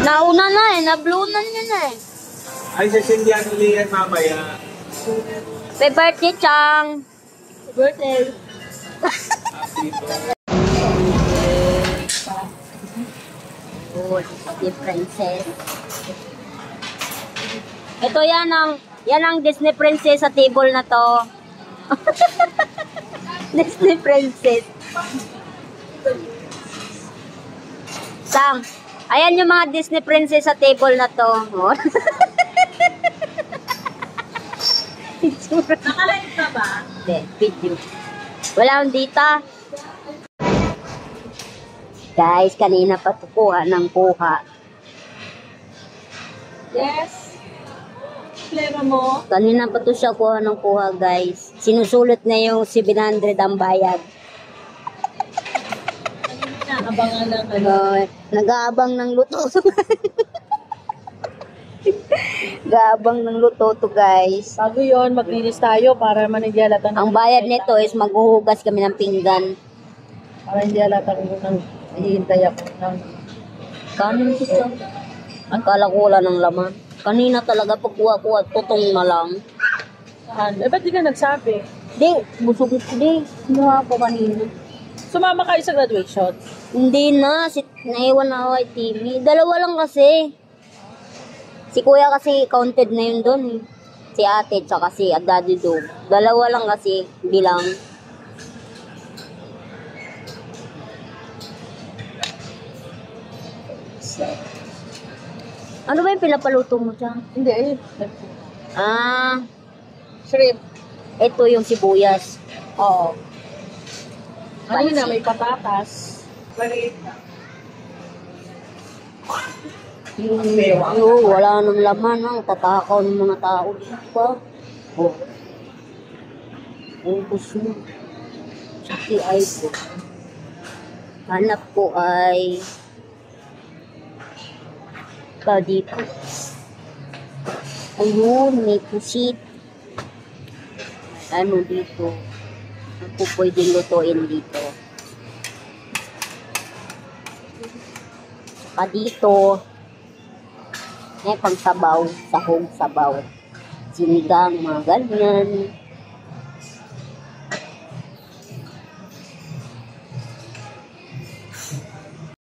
Nauna na eh, nablunan yun eh. Ay, sasindihan nila yan mamaya. Happy birthday, Chang! Happy birthday! Oh, Disney Princess. Ito yan ang Disney Princess sa table na to. Disney Princess. Sang, ayan yung mga Disney Princess sa table na to. Oh. Nakalive ka ba? Hindi, video. Wala akong data. Guys, kanina pa ito kuha ng kuha. Yes. Klaro mo? Kanina pa ito siya kuha ng kuha, guys. Sinusulit na yung 700 ang bayad. Abangan lang ano. Nag-aabang ng luto. Nag-aabang ng luto to, guys. Bago yun, maglinis tayo para manigyalatan. Ang bayad nito is maghuhugas kami ng pinggan. Para hindi alatan ko nang hihintay ako ng Kanin ito. Akala ko wala ng laman. Kanina talaga pagkuha-kuha, tutong na lang. saan. Eh, ba't di ka nagsabi? Di, busog ko di. Sinuha ko kanina. Sumama kayo sa graduation? Hindi na, naiwan na ako kay Timmy. Dalawa lang kasi. Si kuya kasi counted na yun doon eh. Si ate tsaka si Daddy Do. Dalawa lang kasi bilang. Ano ba yung pinapaluto mo dyan? Hindi, ayun. Ah, Shrimp. ito yung sibuyas. Oo. Ano yun na, Pansit. may patatas. Maliit na. Wala nang laman. Ang tatakaw ng mga tao dito pa. Oh. Ubus mo. Saki ay po. Hanap ko ay dito. Ayun, may pusit. Ano dito? Ako pwedeng lutuin dito. Saka dito, may pangsabaw, sahog sabaw. Sinigang, mga ganyan.